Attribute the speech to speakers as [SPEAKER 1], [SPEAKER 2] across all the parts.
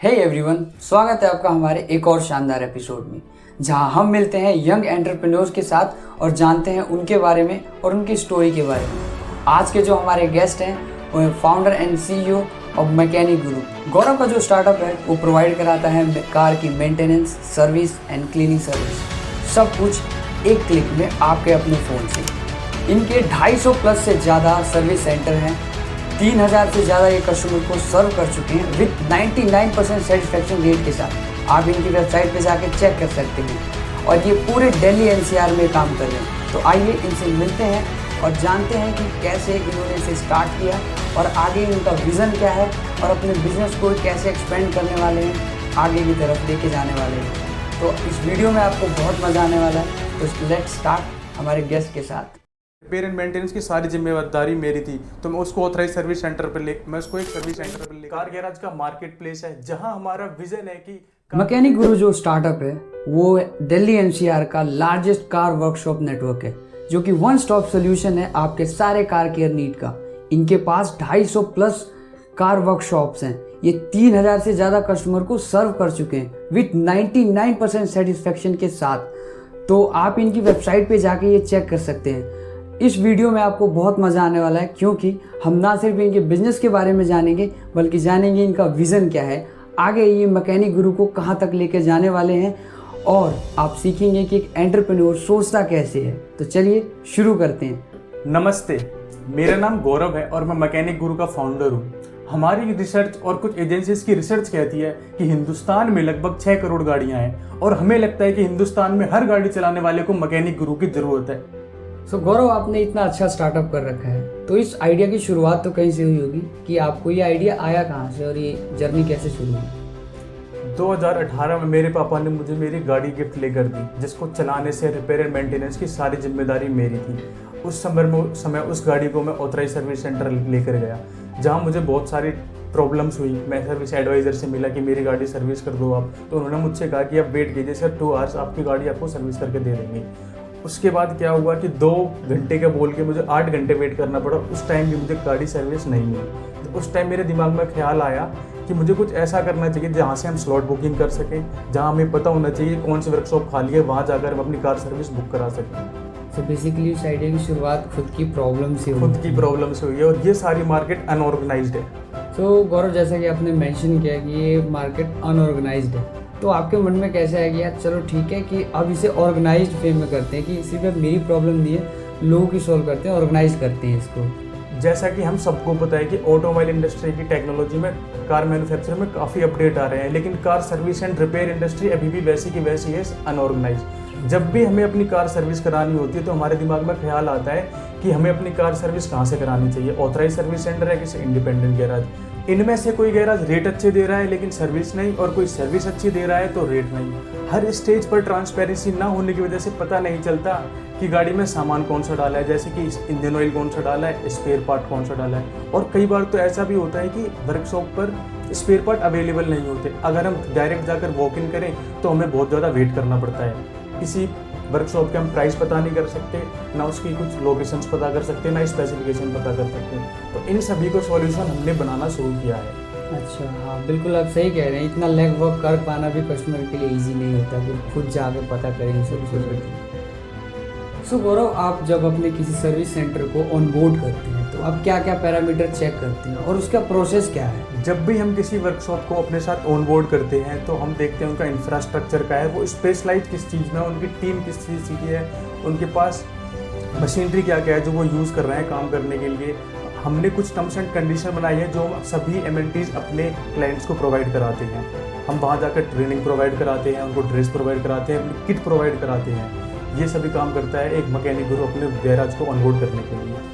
[SPEAKER 1] Hey everyone, स्वागत है आपका हमारे एक और शानदार एपिसोड में, जहां हम मिलते हैं यंग एंटरप्रेन्योर्स के साथ और जानते हैं उनके बारे में और उनकी स्टोरी के बारे में। आज के जो हमारे गेस्ट हैं वो है founder and CEO of mechanic गुरु। गौरव का जो स्टार्टअप है वो प्रोवाइड कराता है कार की maintenance, service and cleaning service, सब कुछ एक क्लिक में आपके अपने फ़ोन से। इनके 250 प्लस से ज़्यादा सर्विस सेंटर हैं, 3000 से ज़्यादा ये कस्टमर को सर्व कर चुके हैं विद 99% सेटिस्फेक्शन रेट के साथ। आप इनकी वेबसाइट पे जाके चेक कर सकते हैं और ये पूरे दिल्ली एनसीआर में काम कर रहे हैं। तो आइए इनसे मिलते हैं और जानते हैं कि कैसे इन्होंने इसे स्टार्ट किया और आगे इनका विज़न क्या है और अपने बिजनेस को कैसे एक्सपेंड करने वाले हैं, आगे की तरफ लेके जाने वाले हैं। तो इस वीडियो में आपको बहुत मज़ा आने वाला है। तो लेट्स स्टार्ट हमारे गेस्ट के साथ।
[SPEAKER 2] रिपेयर एंड मेंटेनेंस की सारी जिम्मेदारी मेरी थी, तो मैं उसको ऑथराइज सर्विस सेंटर पर मैं उसको एक सर्विस सेंटर पर कार गैराज का मार्केट प्लेस है, जहां हमारा विजन है कि
[SPEAKER 1] मैकेनिक गुरु जो स्टार्टअप है वो दिल्ली एनसीआर का लार्जेस्ट कार वर्कशॉप नेटवर्क है, जो कि वन स्टॉप सोल्यूशन है आपके सारे कार केयर नीड का। इनके पास 250 प्लस कार वर्कशॉप्स हैं। ये 3000 से ज़्यादा कस्टमर को सर्व कर चुके हैं विथ 99% सेटिस्फेक्शन के साथ। तो आप इनकी वेबसाइट पे जाके ये चेक कर सकते हैं। इस वीडियो में आपको बहुत मज़ा आने वाला है, क्योंकि हम ना सिर्फ इनके बिजनेस के बारे में जानेंगे बल्कि जानेंगे इनका विज़न क्या है, आगे ये मैकेनिक गुरु को कहाँ तक लेके जाने वाले हैं, और आप सीखेंगे कि एक एंटरप्रेन्योर सोचता कैसे है। तो चलिए शुरू करते हैं।
[SPEAKER 2] नमस्ते, मेरा नाम गौरव है और मैं मैकेनिक गुरु का फाउंडर हूँ। हमारी रिसर्च और कुछ एजेंसीज की रिसर्च कहती है कि हिंदुस्तान में लगभग 6 करोड़ गाड़ियाँ हैं और हमें लगता है कि हिंदुस्तान में हर गाड़ी चलाने वाले को मैकेनिक गुरु की ज़रूरत है।
[SPEAKER 1] गौरव, आपने इतना अच्छा स्टार्टअप कर रखा है, तो इस आइडिया की शुरुआत तो कहीं से हुई होगी कि आपको ये आइडिया आया कहाँ से और ये जर्नी कैसे शुरू हुई?
[SPEAKER 2] 2018 में मेरे पापा ने मुझे मेरी गाड़ी गिफ्ट लेकर दी, जिसको चलाने से रिपेयर एंड मेंटेनेंस की सारी जिम्मेदारी मेरी थी। उस समय उस गाड़ी को मैं ऑथराइज सर्विस सेंटर लेकर गया, जहाँ मुझे बहुत सारी प्रॉब्लम्स हुई। मैं सर्विस एडवाइज़र से मिला कि मेरी गाड़ी सर्विस कर दो आप, तो उन्होंने मुझसे कहा कि आप वेट कीजिए सर, 2 आवर्स आपकी गाड़ी आपको सर्विस करके दे देंगे। उसके बाद क्या हुआ कि 2 घंटे का बोल के मुझे 8 घंटे वेट करना पड़ा। उस टाइम भी मुझे गाड़ी सर्विस नहीं मिली। तो उस टाइम मेरे दिमाग में ख्याल आया कि मुझे कुछ ऐसा करना चाहिए जहाँ से हम स्लॉट बुकिंग कर सकें, जहाँ हमें पता होना चाहिए कौन सी वर्कशॉप खाली है, वहाँ जाकर हम अपनी कार सर्विस बुक करा सकें।
[SPEAKER 1] तो बेसिकली इस आइडिया की शुरुआत खुद की प्रॉब्लम से
[SPEAKER 2] हुई है और ये सारी मार्केट अनऑर्गेनाइज्ड है।
[SPEAKER 1] तो गौरव, जैसा कि आपने मेंशन किया कि ये मार्केट अनऑर्गेनाइज्ड है, तो आपके मन में कैसे आया कि यार चलो ठीक है कि अब इसे ऑर्गेनाइज्ड वे में करते हैं, कि सिर्फ मेरी प्रॉब्लम नहीं है, लोगों की सॉल्व करते हैं, ऑर्गेनाइज करते हैं इसको।
[SPEAKER 2] जैसा कि हम सबको पता है कि ऑटोमोबाइल इंडस्ट्री की टेक्नोलॉजी में, कार मैन्युफैक्चर में काफ़ी अपडेट आ रहे हैं, लेकिन car service and repair industry अभी भी वैसी की वैसी है, अनऑर्गेनाइज। जब भी हमें अपनी कार सर्विस करानी होती है तो हमारे दिमाग में ख्याल आता है कि हमें अपनी कार सर्विस कहाँ से करानी चाहिए, ऑथराइज सर्विस सेंटर है किसी इंडिपेंडेंट गैराज। इनमें से कोई गैराज रेट अच्छे दे रहा है लेकिन सर्विस नहीं, और कोई सर्विस अच्छी दे रहा है तो रेट नहीं। हर स्टेज पर ट्रांसपेरेंसी ना होने की वजह से पता नहीं चलता कि गाड़ी में सामान कौन सा डाला है, जैसे कि इंजन ऑयल कौन सा डाला है, स्पेयर पार्ट कौन सा डाला है। और कई बार तो ऐसा भी होता है कि वर्कशॉप पर स्पेयर पार्ट अवेलेबल नहीं होते। अगर हम डायरेक्ट जाकर वॉक इन करें तो हमें बहुत ज़्यादा वेट करना पड़ता है। किसी वर्कशॉप के हम प्राइस पता नहीं कर सकते, ना उसकी कुछ लोकेशंस पता कर सकते, ना स्पेसिफिकेशन पता कर सकते। तो इन सभी को सॉल्यूशन हमने बनाना शुरू किया है।
[SPEAKER 1] अच्छा, हाँ बिल्कुल, आप सही कह रहे हैं। इतना लेग वर्क कर पाना भी कस्टमर के लिए इजी नहीं होता कि खुद जाके पता करें सब कुछ। सो गौरव, आप जब अपने किसी सर्विस सेंटर को ऑनबोर्ड करते हैं तो आप क्या क्या पैरामीटर चेक करते हैं और उसका प्रोसेस क्या है?
[SPEAKER 2] जब भी हम किसी वर्कशॉप को अपने साथ ऑनबोर्ड करते हैं तो हम देखते हैं उनका इंफ्रास्ट्रक्चर क्या है, वो स्पेशलाइज किस चीज़ में, उनकी टीम किस चीज़ की है, उनके पास मशीनरी क्या क्या है जो वो यूज़ कर रहे हैं काम करने के लिए। हमने कुछ टर्म्स एंड कंडीशन बनाई है जो हम सभी एमएनटीज अपने क्लाइंट्स को प्रोवाइड कराते हैं। हम वहाँ जाकर ट्रेनिंग प्रोवाइड कराते हैं, उनको ड्रेस प्रोवाइड कराते हैं, अपनी किट प्रोवाइड कराते हैं। ये सभी काम करता है एक मैकेनिक गुरु अपने गैराज को ऑनबोर्ड करने के लिए।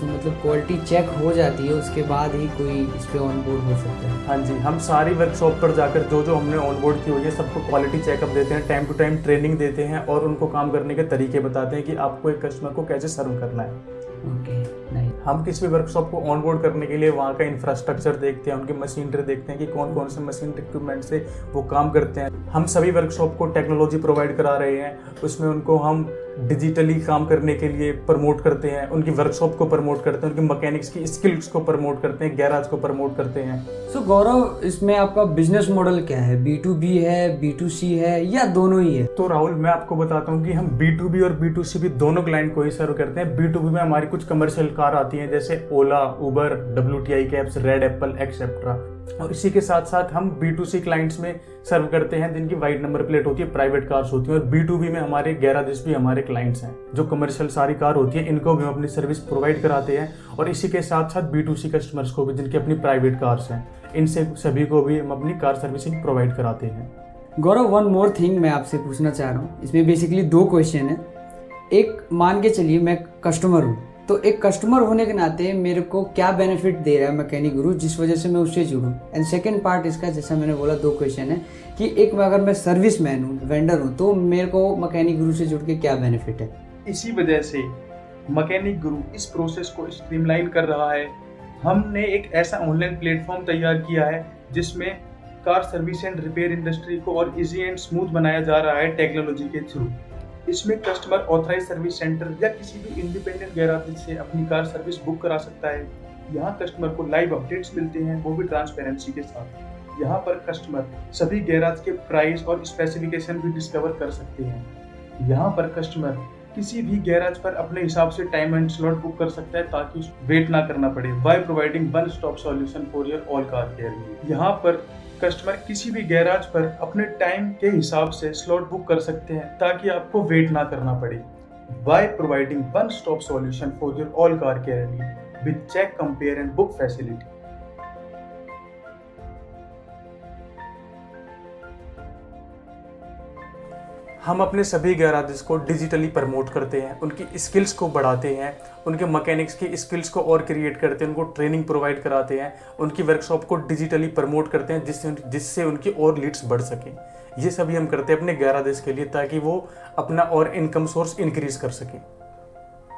[SPEAKER 1] मतलब क्वालिटी चेक हो जाती है, उसके बाद ही कोई इस पर ऑनबोर्ड हो सकता है?
[SPEAKER 2] हाँ जी, हम सारी वर्कशॉप पर जाकर जो हमने ऑनबोर्ड की हुई है सबको क्वालिटी चेकअप देते हैं, टाइम टू टाइम ट्रेनिंग देते हैं और उनको काम करने के तरीके बताते हैं कि आपको एक कस्टमर को कैसे सर्व करना है।
[SPEAKER 1] ओके, नहीं।
[SPEAKER 2] हम किसी भी वर्कशॉप को ऑनबोर्ड करने के लिए वहाँ का इंफ्रास्ट्रक्चर देखते हैं, उनकी मशीनरी देखते हैं कि कौन कौन से मशीन इक्विपमेंट से वो काम करते हैं। हम सभी वर्कशॉप को टेक्नोलॉजी प्रोवाइड करा रहे हैं, उसमें उनको हम डिजिटली काम करने के लिए प्रमोट करते हैं, उनकी वर्कशॉप को प्रमोट करते हैं, उनकी मैकेनिक्स की स्किल्स को प्रमोट करते हैं, गैराज को प्रमोट करते हैं।
[SPEAKER 1] सो गौरव, इसमें आपका बिजनेस मॉडल क्या है? B2B है, B2C है, या दोनों ही है?
[SPEAKER 2] तो राहुल, मैं आपको बताता हूँ कि हम B2B और B2C भी दोनों क्लाइंट को ही सर्व करते हैं। B2B में हमारी कुछ कमर्शियल कार आती हैं, जैसे ओला, उबर, WTI cabs, red Apple etcetera. और इसी के साथ साथ हम B2C क्लाइंट्स में सर्व करते हैं जिनकी वाइट नंबर प्लेट होती है, प्राइवेट कार्स होती हैं। और B2B में हमारे गैराजेस भी हमारे क्लाइंट्स हैं, जो कमर्शियल सारी कार होती है, इनको भी हम अपनी सर्विस प्रोवाइड कराते हैं। और इसी के साथ साथ B2C कस्टमर्स को भी, जिनकी अपनी प्राइवेट कार्स हैं, इनसे सभी को भी हम अपनी कार सर्विसिंग प्रोवाइड कराते हैं।
[SPEAKER 1] गौरव, वन मोर थिंग मैं आपसे पूछना चाह रहा हूँ। इसमें बेसिकली 2 क्वेश्चन है। एक, मान के चलिए मैं कस्टमर हूँ, तो एक कस्टमर होने के नाते मेरे को क्या बेनिफिट दे रहा है मैकेनिक गुरु, जिस वजह से मैं उससे जुड़ूं। एंड सेकंड पार्ट इसका, जैसा मैंने बोला 2 क्वेश्चन है कि एक, अगर मैं सर्विस मैन हूँ, वेंडर हूँ, तो मेरे को मैकेनिक गुरु से जुड़ के क्या बेनिफिट है।
[SPEAKER 2] इसी वजह से मैकेनिक गुरु इस प्रोसेस को स्ट्रीमलाइन कर रहा है। हमने एक ऐसा ऑनलाइन प्लेटफॉर्म तैयार किया है जिसमें car service and repair industry को और इजी एंड स्मूथ बनाया जा रहा है टेक्नोलॉजी के थ्रू। इसमें कस्टमर ऑथराइज सर्विस सेंटर या किसी भी इंडिपेंडेंट गैराज से अपनी कार सर्विस बुक करा सकता है। यहाँ कस्टमर को लाइव अपडेट्स मिलते हैं, वो भी ट्रांसपेरेंसी के साथ। यहाँ पर कस्टमर सभी गैराज के प्राइस और स्पेसिफिकेशन भी डिस्कवर कर सकते हैं। यहाँ पर कस्टमर किसी भी गैराज पर अपने हिसाब से टाइम एंड स्लॉट बुक कर सकता है ताकि वेट ना करना पड़े, by providing one stop solution for your all car care. यहाँ पर कस्टमर किसी भी गैराज पर अपने टाइम के हिसाब से स्लॉट बुक कर सकते हैं ताकि आपको वेट ना करना पड़े, by providing one stop solution for your all car care need with check, compare and book facility. हम अपने सभी गैराजेस को डिजिटली प्रमोट करते हैं, उनकी स्किल्स को बढ़ाते हैं, उनके मैकेनिक्स की स्किल्स को और क्रिएट करते हैं, उनको ट्रेनिंग प्रोवाइड कराते हैं, उनकी वर्कशॉप को डिजिटली प्रमोट करते हैं जिससे उनकी और लीड्स बढ़ सकें। ये सभी हम करते हैं अपने गैराजेस के लिए ताकि वो अपना और इनकम सोर्स इंक्रीज कर सकें।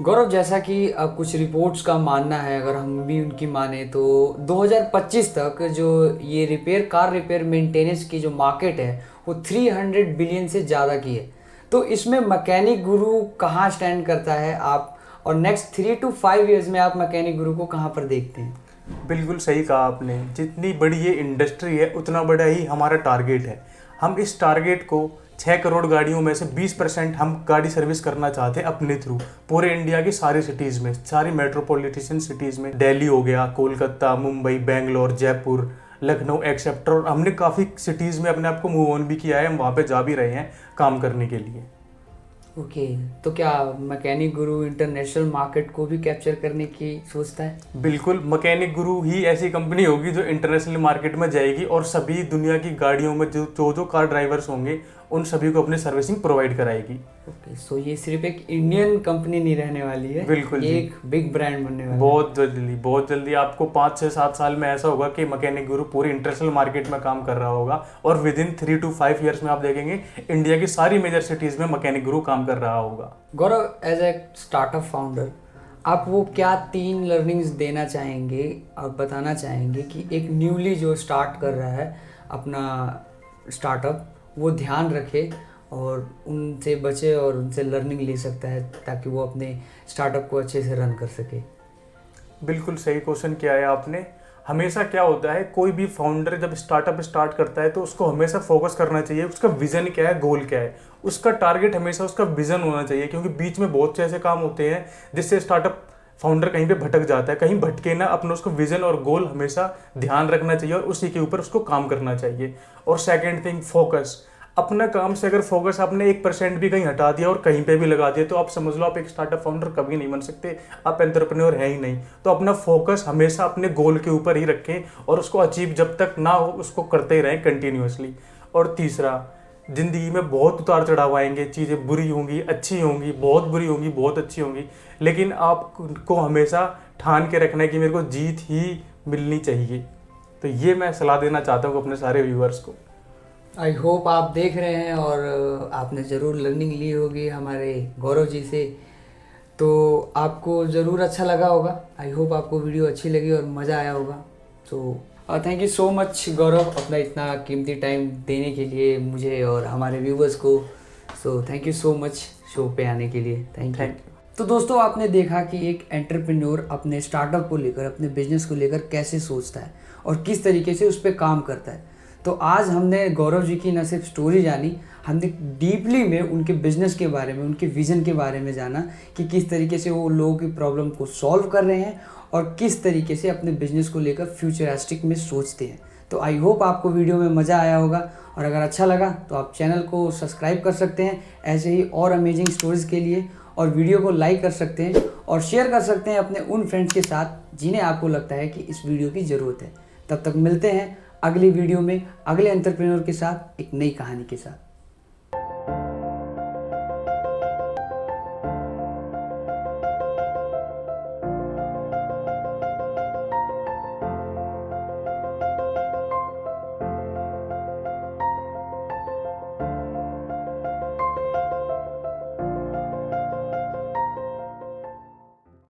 [SPEAKER 1] गौरव, जैसा कि अब कुछ रिपोर्ट्स का मानना है, अगर हम भी उनकी माने तो 2025 तक जो ये कार रिपेयर मेंटेनेंस की जो मार्केट है वो 300 बिलियन से ज़्यादा की है। तो इसमें मैकेनिक गुरु कहाँ स्टैंड करता है आप, और नेक्स्ट 3 to 5 ईयर्स में आप मैकेनिक गुरु को कहाँ पर देखते हैं?
[SPEAKER 2] बिल्कुल सही कहा आपने। जितनी बड़ी ये इंडस्ट्री है उतना बड़ा ही हमारा टारगेट है। हम इस टारगेट को 6 करोड़ गाड़ियों में से 20% हम गाड़ी सर्विस करना चाहते हैं अपने थ्रू, पूरे इंडिया की सारी सिटीज़ में, सारी मेट्रोपॉलिटन सिटीज़ में। दिल्ली हो गया, कोलकाता, मुंबई, बेंगलोर, जयपुर, लखनऊ एक्सेप्टर, और हमने काफ़ी सिटीज़ में अपने आप को मूव ऑन भी किया है। हम वहाँ पे जा भी रहे हैं काम करने के लिए।
[SPEAKER 1] ओके, तो क्या मैकेनिक गुरु इंटरनेशनल मार्केट को भी कैप्चर करने की सोचता है?
[SPEAKER 2] बिल्कुल, मैकेनिक गुरु ही ऐसी कंपनी होगी जो इंटरनेशनल मार्केट में जाएगी और सभी दुनिया की गाड़ियों में जो कार ड्राइवर्स होंगे उन सभी को अपनी सर्विसिंग प्रोवाइड कराएगी।
[SPEAKER 1] ओके, सो ये सिर्फ एक इंडियन कंपनी नहीं रहने वाली है,
[SPEAKER 2] बिल्कुल,
[SPEAKER 1] ये एक बिग ब्रांड बनने वाला है।
[SPEAKER 2] बहुत जल्दी आपको 5 से 7 साल में ऐसा होगा कि मैकेनिक गुरु पूरी इंटरनेशनल मार्केट में काम कर रहा होगा, और विद इन 3 to 5 ईयर्स में आप देखेंगे इंडिया की सारी मेजर सिटीज़ में मैकेनिक गुरु काम कर रहा होगा।
[SPEAKER 1] गौरव, एज ए स्टार्टअप फाउंडर आप वो क्या 3 लर्निंग्स देना चाहेंगे और बताना चाहेंगे कि एक न्यूली जो स्टार्ट कर रहा है अपना स्टार्टअप, वो ध्यान रखे और उनसे बचे और उनसे लर्निंग ले सकता है ताकि वो अपने स्टार्टअप को अच्छे से रन कर सके?
[SPEAKER 2] बिल्कुल सही क्वेश्चन किया है आपने। हमेशा क्या होता है, कोई भी फाउंडर जब स्टार्टअप स्टार्ट करता है तो उसको हमेशा फोकस करना चाहिए उसका विजन क्या है, गोल क्या है, उसका टारगेट हमेशा उसका विजन होना चाहिए। क्योंकि बीच में बहुत से ऐसे काम होते हैं जिससे स्टार्टअप फाउंडर कहीं पे भटक जाता है, कहीं भटके ना, अपना उसको विजन और गोल हमेशा ध्यान रखना चाहिए और उसी के ऊपर उसको काम करना चाहिए। और सेकेंड थिंग, फोकस। अपना काम से अगर फोकस आपने 1% भी कहीं हटा दिया और कहीं पे भी लगा दिया तो आप समझ लो आप एक स्टार्टअप फाउंडर कभी नहीं बन सकते, आप एंटरप्रेन्योर है ही नहीं। तो अपना फोकस हमेशा अपने गोल के ऊपर ही रखें और उसको अचीव जब तक ना हो उसको करते ही रहें कंटिन्यूअसली। और तीसरा, ज़िंदगी में बहुत उतार चढ़ाव आएंगे, चीज़ें बुरी होंगी, अच्छी होंगी, बहुत बुरी होंगी, बहुत अच्छी होंगी, लेकिन आपको हमेशा ठान के रखना है कि मेरे को जीत ही मिलनी चाहिए। तो ये मैं सलाह देना चाहता हूँ अपने सारे व्यूअर्स को।
[SPEAKER 1] आई होप आप देख रहे हैं और आपने ज़रूर लर्निंग ली होगी हमारे गौरव जी से, तो आपको ज़रूर अच्छा लगा होगा। आई होप आपको वीडियो अच्छी लगी और मज़ा आया होगा। तो थैंक यू सो मच गौरव, अपना इतना कीमती टाइम देने के लिए मुझे और हमारे व्यूवर्स को। So thank you so much. Show पे आने के लिए। Thank you.
[SPEAKER 2] Thank you.
[SPEAKER 1] तो दोस्तों, आपने देखा कि एक एंटरप्रेन्योर अपने स्टार्टअप को लेकर, अपने बिजनेस को लेकर कैसे सोचता है और किस तरीके से उस पर काम करता है। तो आज हमने गौरव जी की न सिर्फ स्टोरी जानी, हमने डीपली में उनके बिजनेस के बारे में, उनके विज़न के बारे में जाना कि किस तरीके से वो लोगों की प्रॉब्लम को सॉल्व कर रहे हैं और किस तरीके से अपने बिजनेस को लेकर फ्यूचरिस्टिक में सोचते हैं। तो आई होप आपको वीडियो में मज़ा आया होगा, और अगर अच्छा लगा तो आप चैनल को सब्सक्राइब कर सकते हैं ऐसे ही और अमेजिंग स्टोरीज़ के लिए, और वीडियो को लाइक कर सकते हैं और शेयर कर सकते हैं अपने उन फ्रेंड्स के साथ जिन्हें आपको लगता है कि इस वीडियो की ज़रूरत है। तब तक मिलते हैं अगली वीडियो में अगले एंटरप्रेन्योर के साथ एक नई कहानी के साथ।